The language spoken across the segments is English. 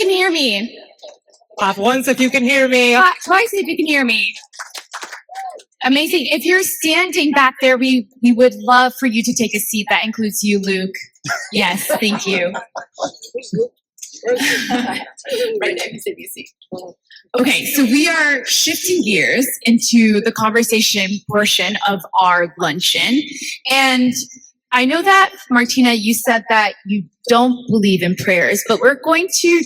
can hear me. Clap once if you can hear me. Clap twice if you can hear me. Amazing. If you're standing back there, we would love for you to take a seat. That includes you, Luke. Yes, thank you. Right there, take a seat. Okay, so we are shifting gears into the conversation portion of our luncheon. And I know that, Martina, you said that you don't believe in prayers, but we're going to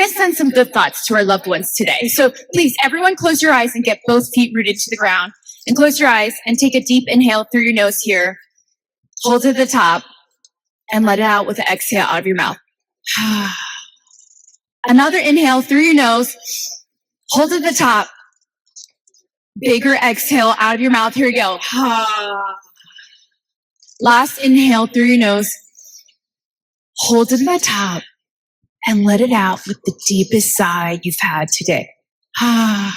send some good thoughts to our loved ones today. So please, everyone close your eyes and get both feet rooted to the ground. And close your eyes and take a deep inhale through your nose here. Hold it at the top and let it out with an exhale out of your mouth. Another inhale through your nose. Hold it at the top. Bigger exhale out of your mouth. Here we go. Last inhale through your nose. Hold it at the top and let it out with the deepest sigh you've had today. And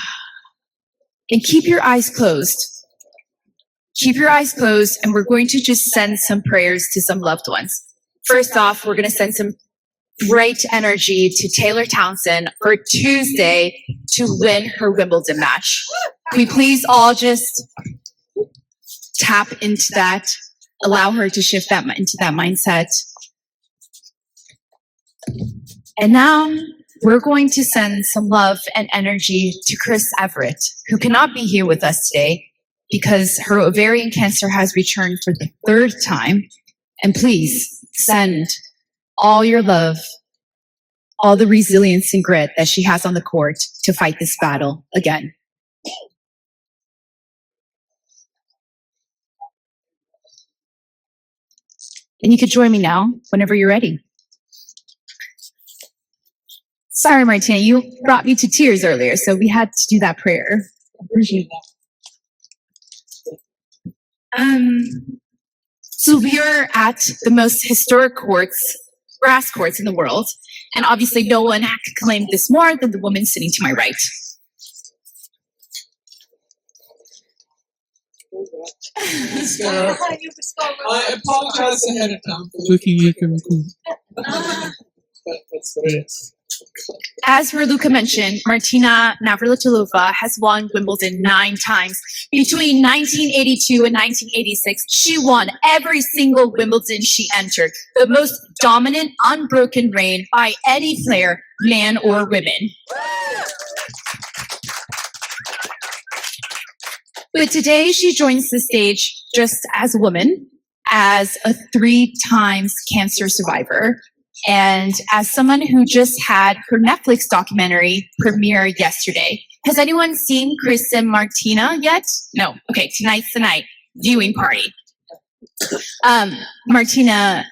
keep your eyes closed. Keep your eyes closed, and we're going to just send some prayers to some loved ones. First off, we're going to send some bright energy to Taylor Townsend for Tuesday to win her Wimbledon match. Can we please all just tap into that, allow her to shift that into that mindset. And now we're going to send some love and energy to Chris Everett, who cannot be here with us today because her ovarian cancer has returned for the third time. And please send all your love, all the resilience and grit that she has on the court to fight this battle again. And you could join me now whenever you're ready. Sorry, Martina, you brought me to tears earlier, so we had to do that prayer. Appreciate that. So we are at the most historic courts, grass courts in the world, and obviously no one could claim this more than the woman sitting to my right. I apologize ahead of time for looking at them cool. That's what it is. As Raluca mentioned, Martina Navratilova has won Wimbledon 9 times. Between 1982 and 1986, she won every single Wimbledon she entered. The most dominant, unbroken reign by any player, man or women. But today she joins the stage just as a woman, as a 3 times cancer survivor, and as someone who just had her Netflix documentary premiere yesterday. Has anyone seen Chris and Martina yet? No. Okay, tonight's the night. Viewing party. Martina,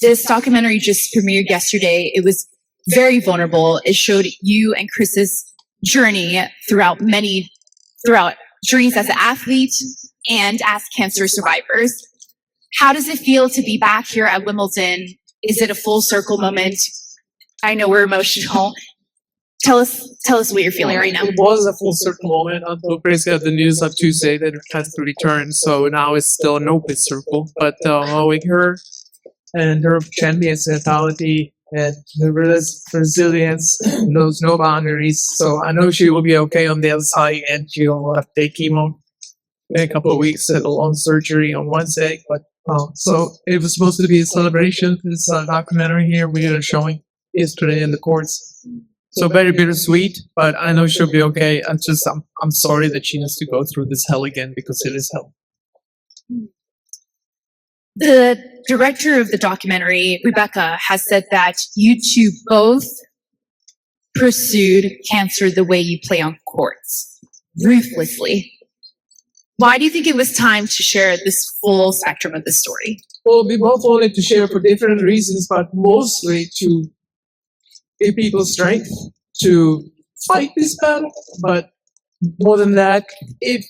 this documentary just premiered yesterday. It was very vulnerable. It showed you and Chris's journey throughout journeys as an athlete and as cancer survivors. How does it feel to be back here at Wimbledon? Is it a full circle moment? I know we're emotional. Tell us what you're feeling right now. It was a full circle moment until Grace got the news on Tuesday that her had to return. So now it's still an open circle. But with her and her champion's mentality and her resilience knows no boundaries. So I know she will be okay on the other side, and she'll have to take chemo in a couple of weeks at a long surgery on Wednesday. But so it was supposed to be a celebration. This documentary here we are showing yesterday in the courts. So very bittersweet, but I know she'll be okay. I'm sorry that she has to go through this hell again, because it is hell. The director of the documentary, Rebecca, has said that you two both pursued cancer the way you play on courts, ruthlessly. Why do you think it was time to share this full spectrum of the story? Well, we both wanted to share for different reasons, but mostly to give people strength to fight this battle. But more than that, it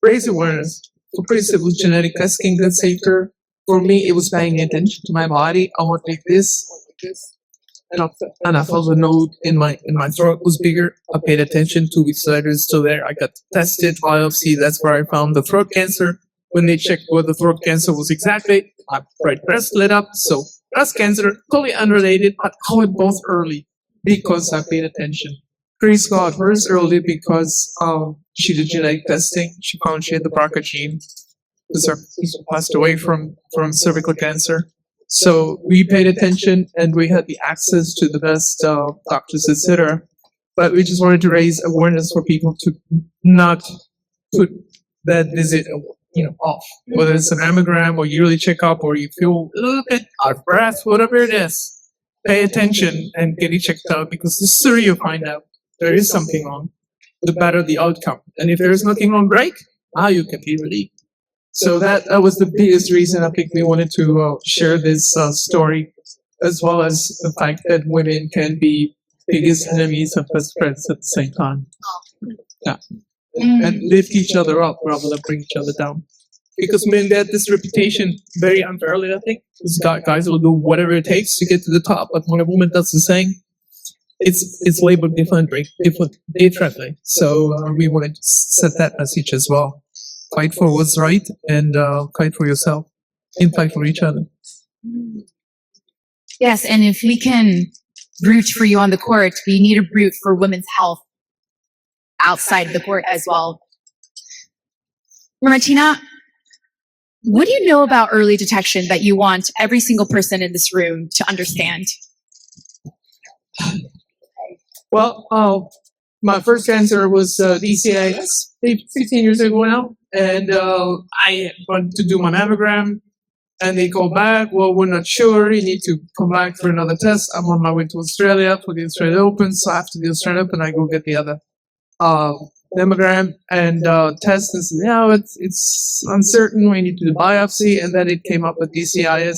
raised awareness. For Chris, it was genetic testing that saved her. For me, it was paying attention to my body. I want like this. And I felt a node in my throat was bigger. I paid attention 2 weeks later, it's still there. I got tested, biopsy. That's where I found the throat cancer. When they checked what the throat cancer was exactly, my right breast lit up. So breast cancer, totally unrelated, but call it both early because I paid attention. Grace got hers early because she did genetic testing. She found she had the BRCA gene because her husband passed away from cervical cancer. So we paid attention and we had the access to the best doctors, etc. But we just wanted to raise awareness for people to not put that visit, off. Whether it's a mammogram or yearly checkup, or you feel a little bit out of breath, whatever it is, pay attention and get it checked out because the sooner you find out there is something wrong, the better the outcome. And if there is nothing wrong, great, now you can be relieved. So that was the biggest reason I think we wanted to share this story, as well as the fact that women can be biggest enemies of best friends at the same time. Yeah. And lift each other up rather than bring each other down. Because men get this reputation very unfairly, I think. Because guys will do whatever it takes to get to the top, but when a woman does the same, it's labeled differently. So we wanted to set that message as well. Fight for what's right and fight for yourself and fight for each other. Yes, and if we can root for you on the court, we need to root for women's health outside the court as well. Martina, what do you know about early detection that you want every single person in this room to understand? Well, my first cancer was DCIS 15 years ago now, and I wanted to do my mammogram, and they called back, well, we're not sure, you need to come back for another test. I'm on my way to Australia for the Australian Open, so after the Australian Open, I go get the other mammogram and test and said, it's uncertain, we need to do biopsy, and then it came up with DCIS.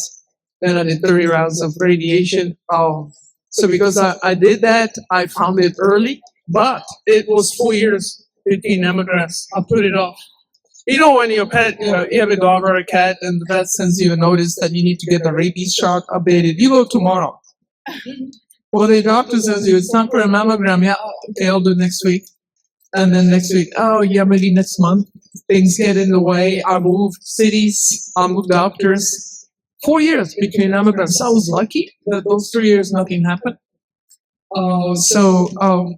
Then I did 30 rounds of radiation. So because I did that, I found it early, but it was 4 years, 15 mammograms. I put it off. You know, when your pet, you have a dog or a cat, and the vet sends you a notice that you need to get the rabies shot updated. You go tomorrow. Well, the doctor says you, it's time for a mammogram. Yeah, okay, I'll do it next week. And then next week, oh yeah, maybe next month. Things get in the way. I moved cities. I moved doctors. 4 years between mammograms. So I was lucky that those 3 years nothing happened. So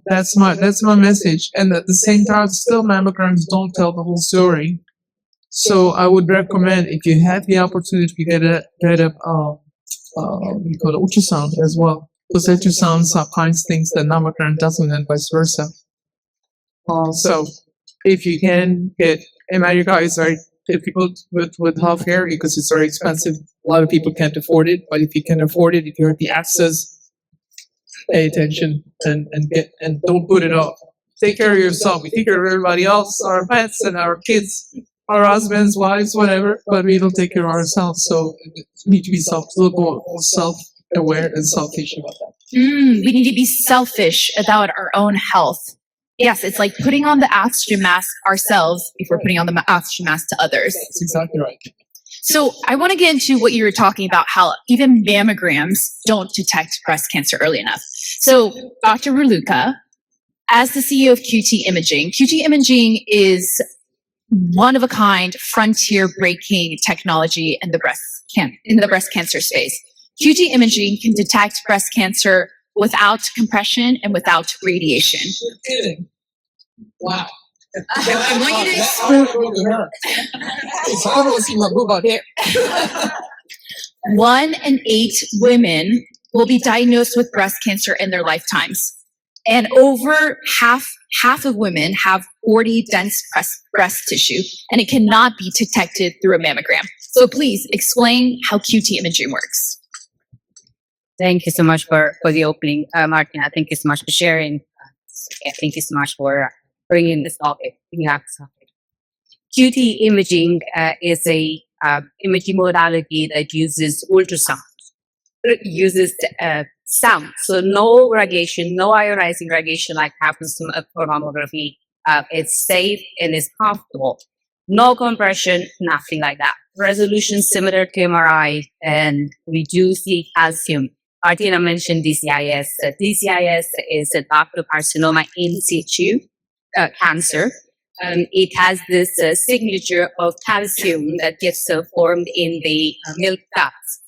that's my message. And at the same time, still mammograms don't tell the whole story. So I would recommend, if you have the opportunity to get a we call it ultrasound as well, because ultrasound finds things that mammogram doesn't, and vice versa. So if you can get, America is very difficult with healthcare because it's very expensive. A lot of people can't afford it, but if you can afford it, if you have the access, pay attention and don't put it off. Take care of yourself. We take care of everybody else, our pets and our kids, our husbands, wives, whatever, but we don't take care of ourselves. So we need to be self-aware and selfish about that. We need to be selfish about our own health. Yes, it's like putting on the oxygen mask ourselves before putting on the oxygen mask to others. That's exactly right. So I want to get into what you were talking about, how even mammograms don't detect breast cancer early enough. So Dr. Raluca, as the CEO of QT Imaging is one of a kind, frontier breaking technology in the breast cancer space. QT Imaging can detect breast cancer without compression and without radiation. You're kidding. Wow. I want you to explain. It's hard to see my boob out here. 1 in 8 women will be diagnosed with breast cancer in their lifetimes. And over half of women have 40 dense breast tissue, and it cannot be detected through a mammogram. So please explain how QT imaging works. Thank you so much for the opening, Martina. Thank you so much for sharing. Thank you so much for bringing this topic. QT imaging is a imaging modality that uses ultrasound. It uses sound, so no radiation, no ionizing radiation like happens for mammography. It's safe and it's comfortable. No compression, nothing like that. Resolution similar to MRI, and we do see calcium. Martina mentioned DCIS. DCIS is a ductal carcinoma in situ cancer. It has this signature of calcium that gets formed in the milk ducts.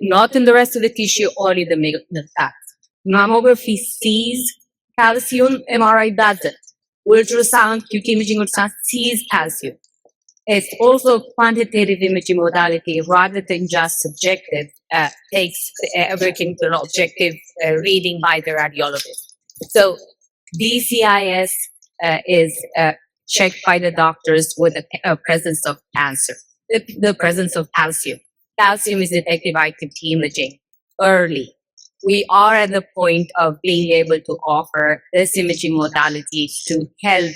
not in the rest of the tissue, only the metastasis. Mammography sees calcium, MRI doesn't. Ultrasound, QT imaging ultrasound sees calcium. It's also quantitative imaging modality rather than just subjective, takes everything to an objective reading by the radiologist. So DCIS is checked by the doctors with the presence of cancer, the presence of calcium. Calcium is detected by QT imaging early. We are at the point of being able to offer this imaging modality to help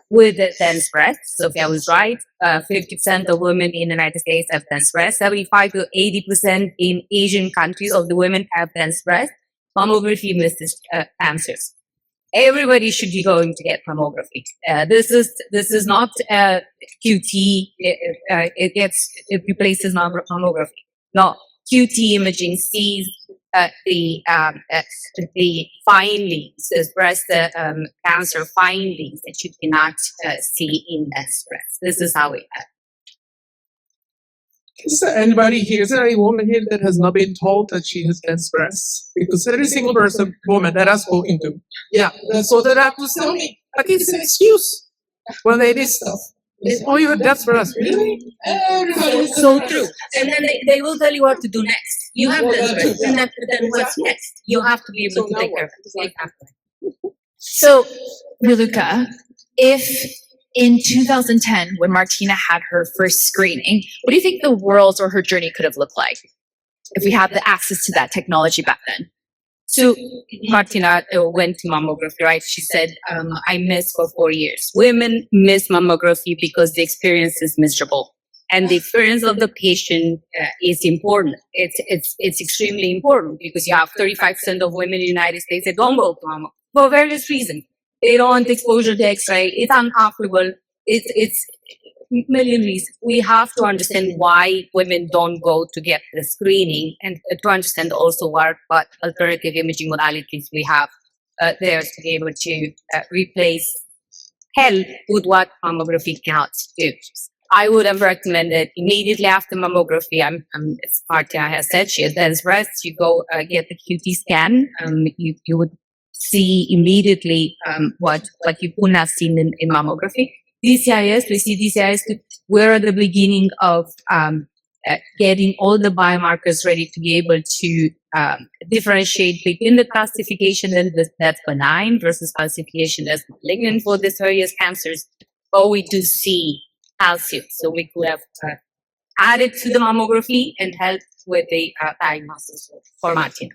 with the dense breasts. So if I was right, 50% of women in the United States have dense breasts. 75 to 80% in Asian countries of the women have dense breasts. Mammography misses cancers. Everybody should be going to get mammography. This is not QT. It replaces mammography. No, QT imaging sees the findings, the breast cancer findings that you cannot see in dense breast. This is how we have. Is there anybody here? Is there any woman here that has not been told that she has dense breasts? Because every single woman that I've spoken to, yeah, that's what they have to tell me. Like it's an excuse when they did stuff. Oh, you have dense breasts, really? Everybody's So true. And then they will tell you what to do next. You have dense breasts, and then what's next? You have to be able to take care of it. Exactly. So, Raluca, if in 2010, when Martina had her first screening, what do you think the world or her journey could have looked like if we had the access to that technology back then? So Martina went to mammography, right? She said, I missed for 4 years. Women miss mammography because the experience is miserable. And the experience of the patient is important. It's extremely important because you have 35% of women in the United States that don't go to mammography for various reasons. They don't want exposure to X-ray. It's uncomfortable. It's a million reasons. We have to understand why women don't go to get the screening and to understand also what alternative imaging modalities we have there to be able to replace help with what mammography cannot do. I would have recommended immediately after mammography. As Martina has said, she has dense breasts. You go get the QT scan. You would see immediately what you couldn't have seen in mammography. DCIS, we see DCIS, we're at the beginning of getting all the biomarkers ready to be able to differentiate between the classification that's benign versus classification that's malignant for these various cancers. But we do see calcium, so we could have added to the mammography and helped with the diagnosis for Martina.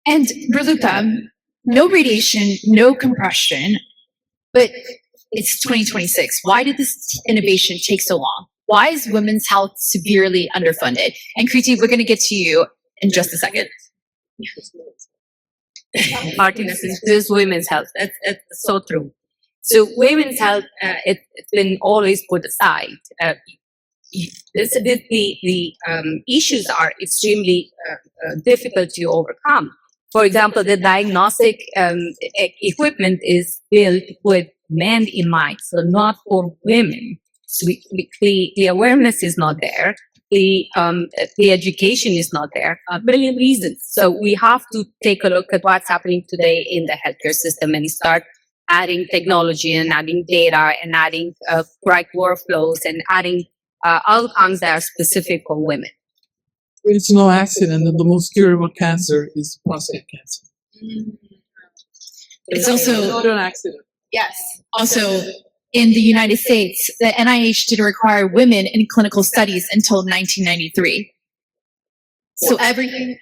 And Raluca, no radiation, no compression, but it's 2026. Why did this innovation take so long? Why is women's health severely underfunded? And Kriti, we're going to get to you in just a second. Martina says, this is women's health. That's so true. So women's health, it's been always put aside. The issues are extremely difficult to overcome. For example, the diagnostic equipment is built with men in mind, so not for women. So the awareness is not there. The education is not there. A million reasons. So we have to take a look at what's happening today in the healthcare system and start adding technology and adding data and adding right workflows and adding outcomes that are specific for women. It's no accident that the most curable cancer is prostate cancer. It's also Not an accident. Yes. Also, in the United States, the NIH didn't require women in clinical studies until 1993. So everything.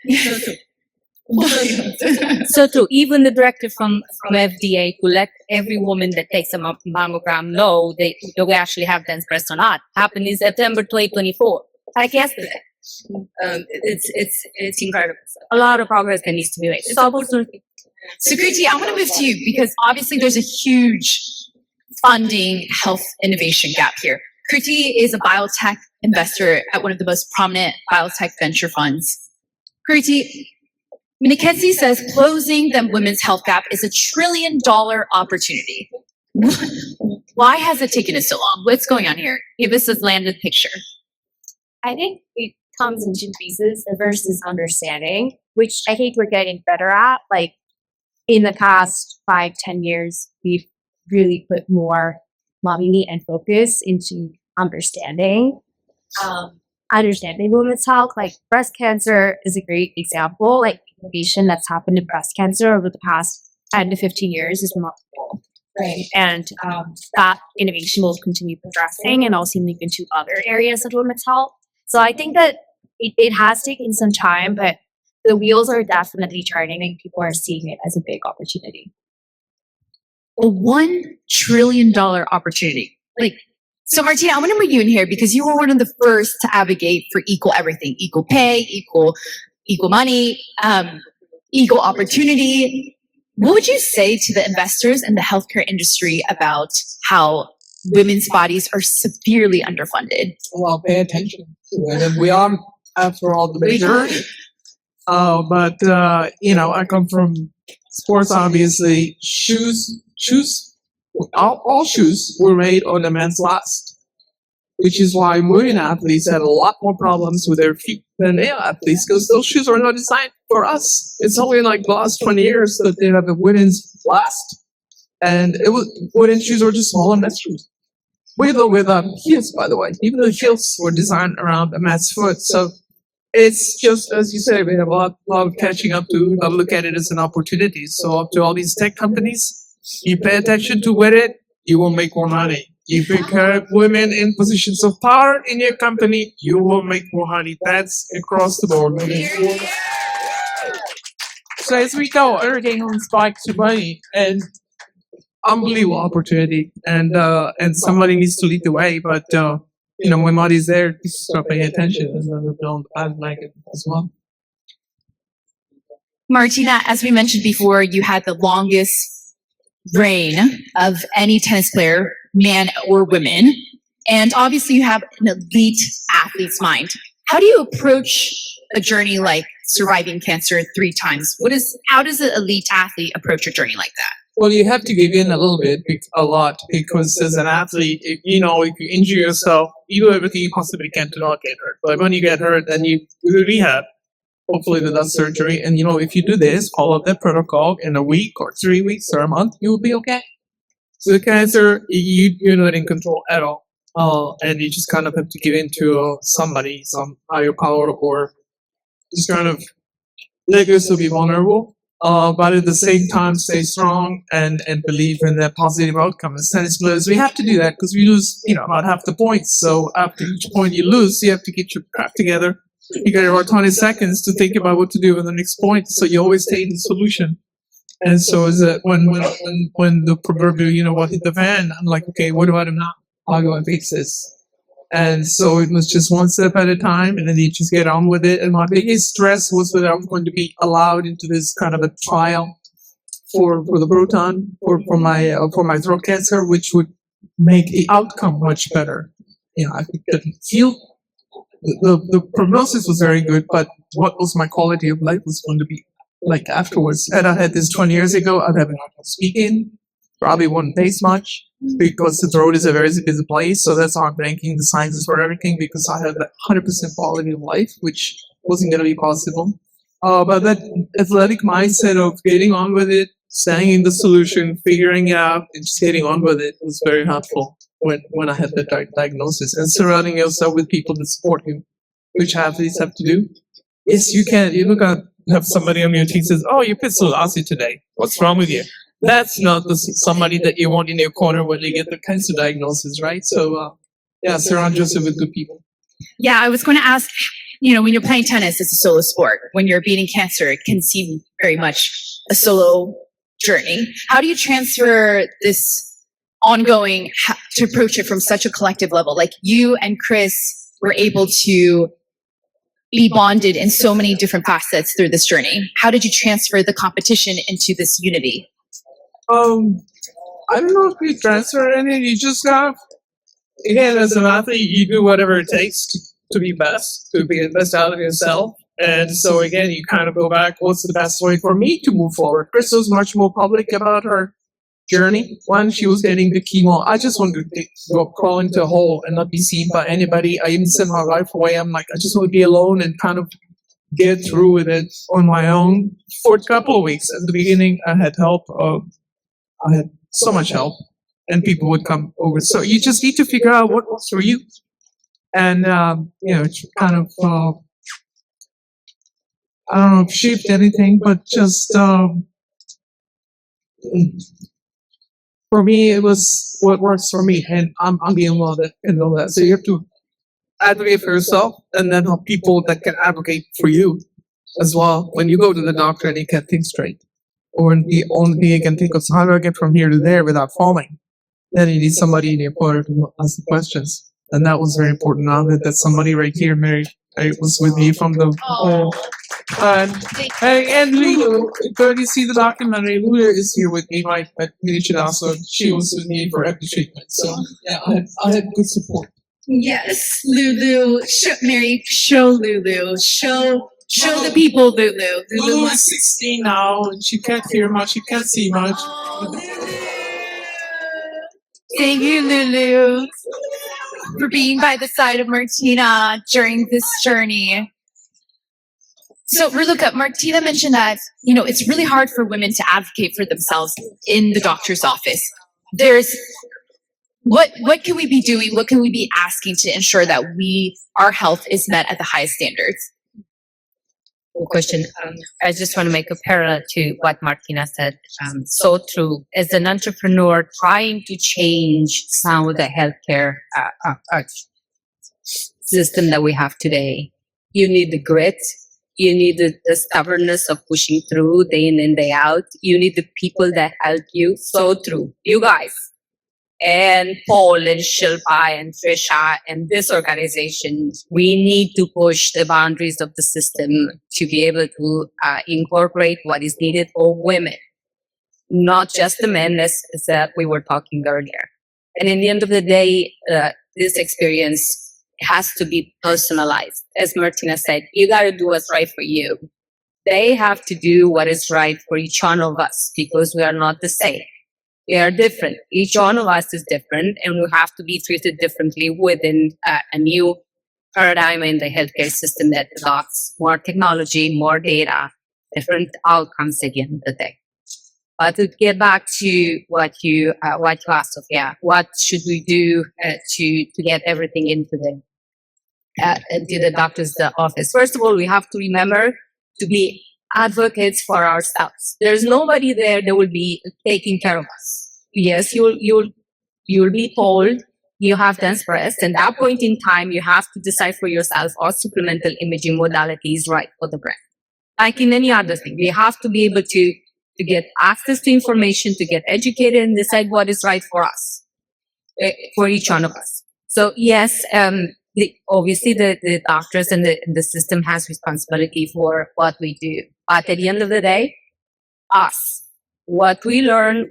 So true. Even the directive from FDA to let every woman that takes a mammogram know they actually have dense breasts or not happened in September 2024, like yesterday. It's incredible. A lot of progress that needs to be made. It's opportunity. So, Kriti, I want to move to you because obviously there's a huge funding health innovation gap here. Kriti is a biotech investor at one of the most prominent biotech venture funds. Kriti, McKinsey says closing the women's health gap is $1 trillion opportunity. Why has it taken us so long? What's going on here? Give us a landed picture. I think comes in two pieces. The first is understanding, which I think we're getting better at. Like in the past 5-10 years, we've really put more money and focus into understanding women's health. Like breast cancer is a great example. Like innovation that's happened in breast cancer over the past 10 to 15 years is remarkable. Right. And that innovation will continue progressing and also move into other areas of women's health. So I think that it has taken some time, but the wheels are definitely turning and people are seeing it as a big opportunity. A $1 trillion opportunity. Like, so Martina, I want to bring you in here because you were one of the first to advocate for equal everything, equal pay, equal money, equal opportunity. What would you say to the investors and the healthcare industry about how women's bodies are severely underfunded? Well, pay attention to it. And we are, after all, the majority. But I come from sports, obviously. All shoes were made on a men's last, which is why women athletes had a lot more problems with their feet than male athletes because those shoes are not designed for us. It's only like the last 20 years that they have a women's last, and women's shoes were just smaller men's shoes. With heels, by the way. Even the heels were designed around a man's foot. So it's just, as you say, we have a lot of catching up to. I look at it as an opportunity. So up to all these tech companies, you pay attention to it, you will make more money. If you have women in positions of power in your company, you will make more money. That's across the board. So as we go, everything on spikes to money and unbelievable opportunity, and somebody needs to lead the way. But when money's there, just start paying attention, and then don't like it as well. Martina, as we mentioned before, you had the longest reign of any tennis player, man or women, and obviously you have an elite athlete's mind. How do you approach a journey like surviving cancer 3 times? How does an elite athlete approach a journey like that? Well, you have to give in a lot, because as an athlete, if you injure yourself, you do everything you possibly can to not get hurt. But when you get hurt, then you do rehab, hopefully without surgery. And if you do this, follow that protocol, in a week or 3 weeks or a month, you will be okay. So the cancer, you're not in control at all. And you just kind of have to give in to somebody, some higher power, or just kind of let yourself be vulnerable. But at the same time, stay strong and believe in the positive outcome. As tennis players, we have to do that because we lose, about half the points. So after each point you lose, you have to get your crap together. You got about 20 seconds to think about what to do with the next point. So you always stay in the solution. And so is that when the proverbial, what hit the fan, I'm like, okay, what do I do now? How do I fix this? And so it was just one step at a time, and then you just get on with it. And my biggest stress was that I was going to be allowed into this kind of a trial for the proton or for my throat cancer, which would make the outcome much better. I could feel the prognosis was very good, but what was my quality of life was going to be like afterwards. Had I had this 20 years ago, I'd have been able to speak in. Probably wouldn't taste much because the throat is a very busy place. So that's how I'm banking the sciences for everything, because I have that 100% quality of life, which wasn't going to be possible. But that athletic mindset of getting on with it, staying in the solution, figuring it out, and just getting on with it was very helpful when I had the diagnosis. And surrounding yourself with people that support you, which athletes have to do. Yes, you can. You look at have somebody on your team says, "Oh, you pissed so lousy today. What's wrong with you?" That's not somebody that you want in your corner when you get the cancer diagnosis, right? So, surround yourself with good people. Yeah, I was going to ask, when you're playing tennis, it's a solo sport. When you're beating cancer, it can seem very much a solo journey. How do you transfer this ongoing to approach it from such a collective level? Like you and Chris were able to be bonded in so many different facets through this journey. How did you transfer the competition into this unity? I don't know if you transfer any. You just have, again, as an athlete, you do whatever it takes to be best, to be the best out of yourself. And so, again, you kind of go back, what's the best way for me to move forward? Chris was much more public about her journey. When she was getting the chemo, I just wanted to go crawl into a hole and not be seen by anybody. I even sent my wife away. I'm like, I just want to be alone and kind of get through with it on my own for a couple of weeks. At the beginning, I had help. I had so much help, and people would come over. So you just need to figure out what works for you, and it's kind of I don't know if shaped anything, but just for me, it was what works for me, and I'm being well and all that. So you have to advocate for yourself, and then have people that can advocate for you as well. When you go to the doctor and you can't think straight, or the only thing you can think of is how do I get from here to there without falling, then you need somebody in your corner to ask the questions, and that was very important. Now that somebody right here, Mary, was with me from the. And Lulu, if you see the documentary, Lulu is here with me, my clinician also. She was with me for every treatment. So yeah, I had good support. Yes, Lulu. Mary, show Lulu. Show the people, Lulu. Lulu is 16 now, and she can't hear much, she can't see much. Thank you, Lulu, for being by the side of Martina during this journey. So, Raluca, Martina mentioned that, it's really hard for women to advocate for themselves in the doctor's office. There's what can we be doing? What can we be asking to ensure that our health is met at the highest standards? Good question. I just want to make a parallel to what Martina said. So true. As an entrepreneur trying to change some of the healthcare system that we have today, you need the grit. You need the stubbornness of pushing through day in and day out. You need the people that help you. So true. You guys. And Paul and Shilpa and Trisha and this organization, we need to push the boundaries of the system to be able to incorporate what is needed for women, not just the men, as we were talking earlier. And in the end of the day, this experience has to be personalized. As Martina said, you got to do what's right for you. They have to do what is right for each one of us because we are not the same. We are different. Each one of us is different, and we have to be treated differently within a new paradigm in the healthcare system that adopts more technology, more data, different outcomes at the end of the day. But to get back to what you asked, Sophia, what should we do to get everything into the doctor's office? First of all, we have to remember to be advocates for ourselves. There's nobody there that will be taking care of us. Yes, you'll be told you have dense breast, and at that point in time, you have to decide for yourself what supplemental imaging modality is right for the breast. Like in any other thing, we have to be able to get access to information, to get educated, and decide what is right for us, for each one of us. So yes, obviously the doctors and the system has responsibility for what we do. But at the end of the day, us, what we learn,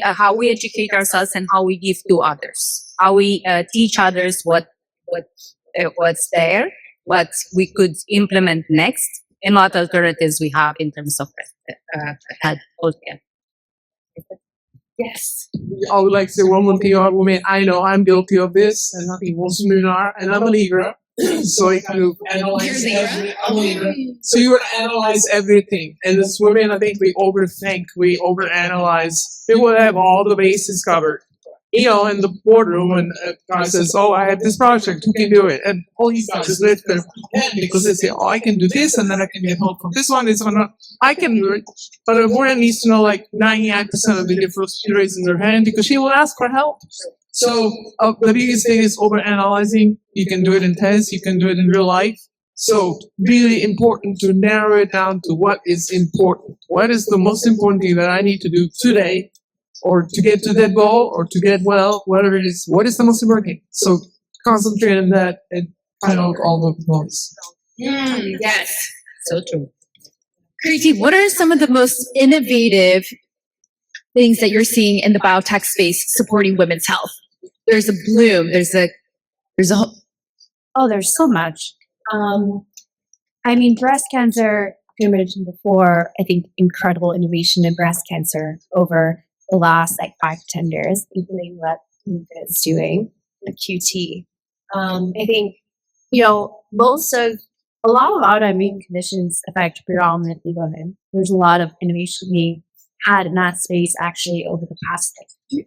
how we educate ourselves, and how we give to others, how we teach others what's there, what we could implement next, and what alternatives we have in terms of healthcare. Yes. I would like to say one more thing about women. I know I'm guilty of this, and I think most women are, and I'm a Libra. So I kind of analyze I'm a Libra. So you would analyze everything. And as women, I think we overthink, we overanalyze. We would have all the bases covered. In the boardroom, when a guy says, "Oh, I have this project, who can do it?" And all he's got is lift their hand because they say, "Oh, I can do this, and then I can get help from this one, this one." I can do it, but a woman needs to know like 99% of the difference raising their hand because she will ask for help. So the biggest thing is overanalyzing. You can do it in tests, you can do it in real life. So really important to narrow it down to what is important. What is the most important thing that I need to do today? Or to get to that goal, or to get well, whatever it is, what is the most important thing? So concentrate on that and find out all the noise. Yes. So true. Kriti, what are some of the most innovative things that you're seeing in the biotech space supporting women's health? There's a bloom. There's a there's so much. Breast cancer, I mentioned before, I think incredible innovation in breast cancer over the last like 5 to 10 years, including what Luca is doing, the QT. I think, a lot of autoimmune conditions affect predominantly women. There's a lot of innovation being had in that space actually over the past like,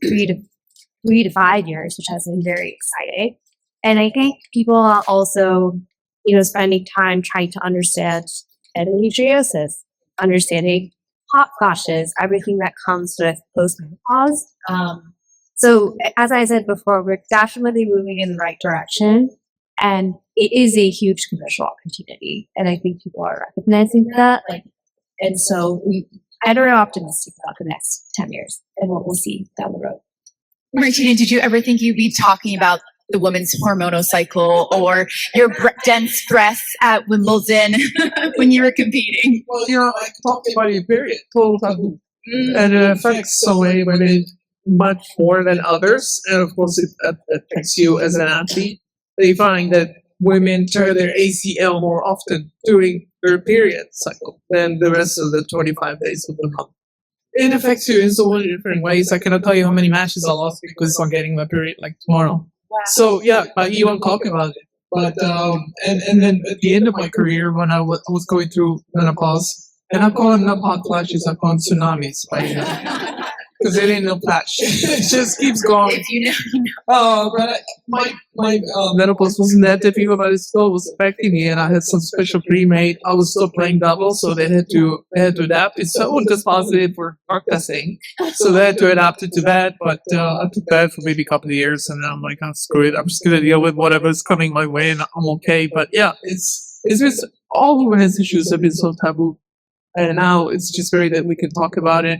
3 to 5 years, which has been very exciting. And I think people are also, spending time trying to understand endometriosis, understanding hot flashes, everything that comes with postmenopause. So as I said before, we're definitely moving in the right direction. And it is a huge commercial opportunity. And I think people are recognizing that. And so I'm very optimistic about the next 10 years and what we'll see down the road. Martina, did you ever think you'd be talking about the women's hormonal cycle or your dense breasts at Wimbledon when you were competing? Well, I talked about it, very total taboo. And it affects so many women much more than others. And of course, it affects you as an athlete. They find that women tear their ACL more often during their period cycle than the rest of the 25 days of the month. It affects you in so many different ways. I cannot tell you how many matches I lost because I'm getting my period like tomorrow. Wow. So yeah, but you won't talk about it. But and then at the end of my career, when I was going through menopause, and I'm calling them hot flashes, I'm calling tsunamis right now. Because it ain't no flash. It just keeps going. If you know, you know. But my menopause wasn't that difficult, but it still was affecting me, and I had some special pre-made. I was still playing doubles, so they had to adapt. It's so dispositive for testing, so they had to adapt it to that. But I took that for maybe a couple of years, and then I'm like, oh, screw it. I'm just gonna deal with whatever's coming my way, and I'm okay. But yeah, it's just all women's issues have been so taboo, and now it's just very that we can talk about it.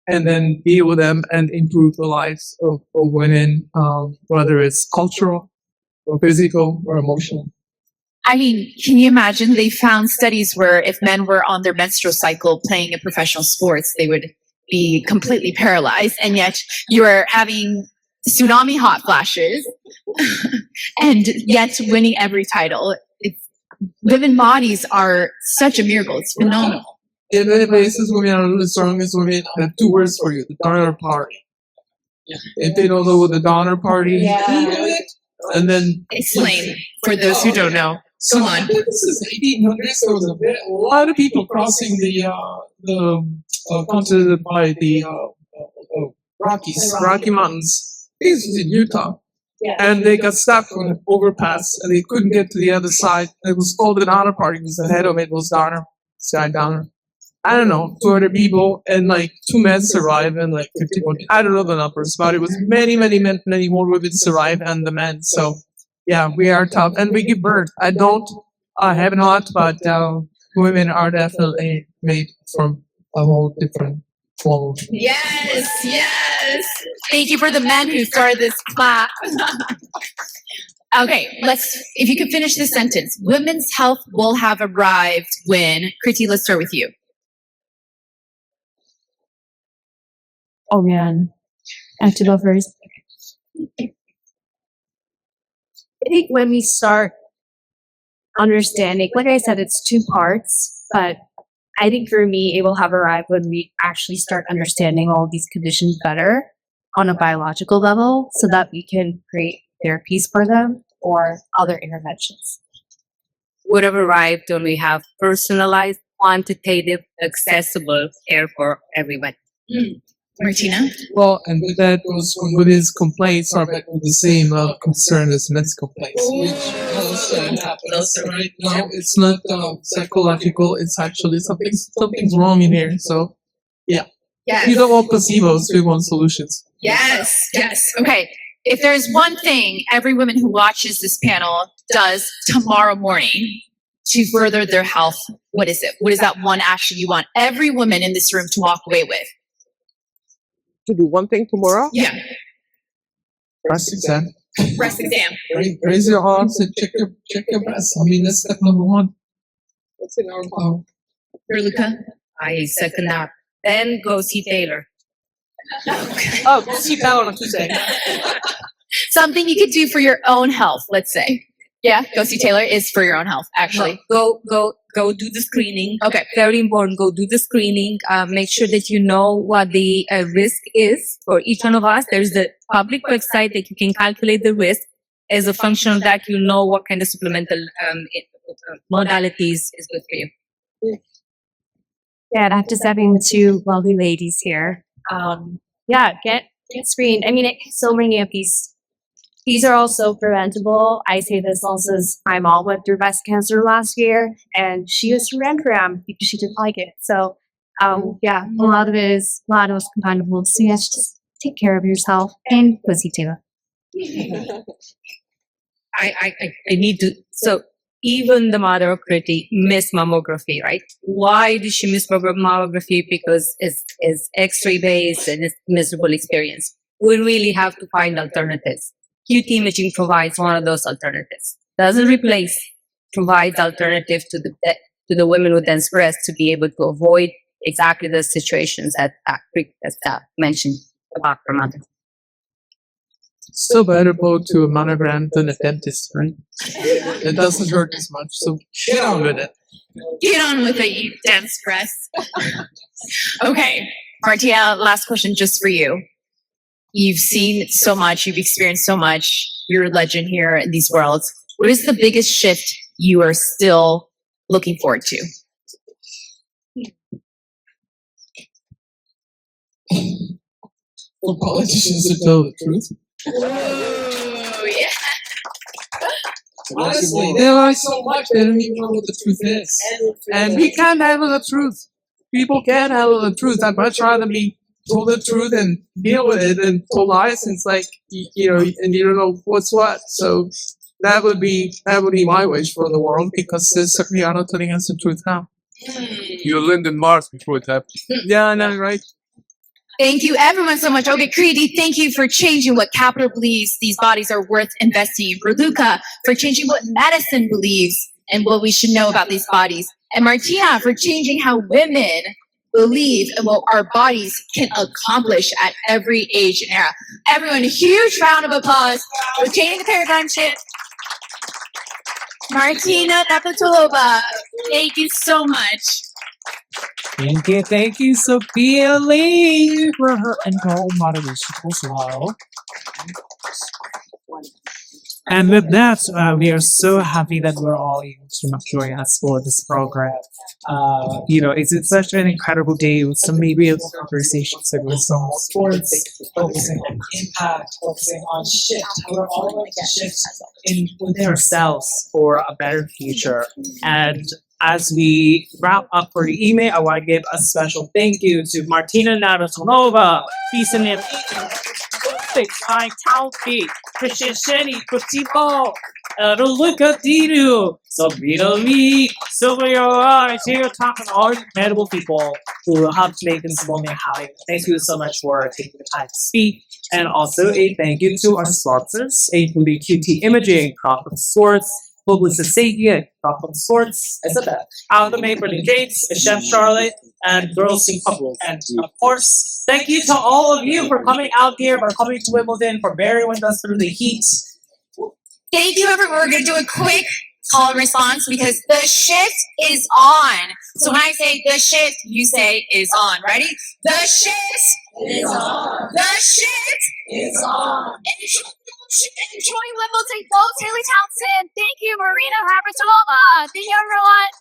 And then deal with them and improve the lives of women, whether it's cultural or physical or emotional. I mean, can you imagine they found studies where if men were on their menstrual cycle playing in professional sports, they would be completely paralyzed. And yet you are having tsunami hot flashes and yet winning every title. Women bodies are such a miracle. It's phenomenal. In many places, women are the strongest women. I have 2 words for you: the donor party. If they don't know what the donor party is, and then explain for those who don't know. So I think this is 1800s. There was a lot of people crossing the continent by the Rocky Mountains. This was in Utah. And they got stuck on an overpass, and they couldn't get to the other side. It was called the donor party because the head of it was Sky Donor. I don't know, 200 people, and like 2 men survived, and like 51. I don't know the numbers, but it was many more women survived than the men. So yeah, we are tough, and we give birth. I have not, but women are definitely made from a whole different form. Yes. Thank you for the men who started this class. Okay, if you could finish this sentence. Women's health will have arrived when, Kriti, let's start with you. Oh man, I have to go first. I think when we start understanding, like I said, it's 2 parts, but I think for me, it will have arrived when we actually start understanding all of these conditions better on a biological level so that we can create therapies for them or other interventions. Would have arrived when we have personalized, quantitative, accessible care for everyone. Martina? Well, and with that goes with his complaints are met with the same concern as men's complaints, which happens right now. It's not psychological. It's actually something's wrong in here. So, yeah. Yes. You don't want placebos. We want solutions. Yes. Okay. If there's one thing every woman who watches this panel does tomorrow morning to further their health, what is it? What is that one action you want every woman in this room to walk away with? To do one thing tomorrow? Yeah. Breast exam. Breast exam. Raise your arms and check your breasts. I mean, that's step number 1. What's in our power? Raluca? I second that. Then go see Taylor. Okay. Oh, go see Taylor on Tuesday. Something you could do for your own health, let's say. Yeah, go see Taylor is for your own health, actually. Go go do the screening. Okay. Very important. Go do the screening. Make sure that you know what the risk is for each one of us. There's the public website that you can calculate the risk. As a function of that, you know what kind of supplemental modalities is good for you. Yeah, and after having two lovely ladies here, get screened. I mean, so many of these are also preventable. I say this also as my mom went through breast cancer last year, and she was Rangram because she didn't like it. So, a lot of it is compatible. So yes, just take care of yourself and pussy too. I need to. So even the mother of Kriti missed mammography, right? Why did she miss mammography? Because it's X-ray based and it's miserable experience. We really have to find alternatives. QT imaging provides one of those alternatives. Doesn't replace, provides alternative to the women with dense breasts to be able to avoid exactly the situations that mentioned about her mother. Still better go to a mammogram than a dentist, right? It doesn't hurt as much, so get on with it. Get on with it, you dense breasts. Okay, Martina, last question just for you. You've seen so much, you've experienced so much. You're a legend here in these worlds. What is the biggest shift you are still looking forward to? For politicians to tell the truth. Oh, yeah. Honestly, they lie so much they don't even know what the truth is. And we can't handle the truth. People can't handle the truth. I'd much rather be told the truth and deal with it than told lies. And it's like, and you don't know what's what. So that would be my wish for the world, because we are not telling us the truth now. You lived in Mars before it happened. Yeah, I know, right? Thank you, everyone, so much. Okay, Kriti, thank you for changing what Capital believes these bodies are worth investing in. Raluca, for changing what medicine believes and what we should know about these bodies. And Martina, for changing how women believe in what our bodies can accomplish at every age and era. Everyone, a huge round of applause for changing the paradigm shift. Martina Navratilova, thank you so much. Thank you, Sophia Lee, for her incredible moderation as well. And with that, we are so happy that we're all able to join us for this program. It's such an incredible day with some real conversations with some sports, focusing on impact, focusing on shift, how we're all going to shift within ourselves for a better future. And as we wrap up for the email, I want to give a special thank you to Martina Navratilova, Pisane High Talpi, Krishisheni Kutipo, Raluca Dinu, Sabrina Lee, Sylvia, here talking all incredible people who helped make this moment happen. Thank you so much for taking the time to speak. And also a thank you to our sponsors, including QT Imaging, Crawford Sports, Publicity, Crawford Sports, etc. Alchemy, Berlin Gates, Chef Charlotte, and Girls Sing Couple. And of course, thank you to all of you for coming out here, for coming to Wimbledon, for bearing with us through the heat. Thank you, everyone. We're going to do a quick call and response because the shift is on. So when I say the shift, you say is on. Ready? The shift is on. The shift is on. Enjoy Wimbledon. Go Taylor Townsend. Thank you, Martina Navratilova. Thank you, everyone.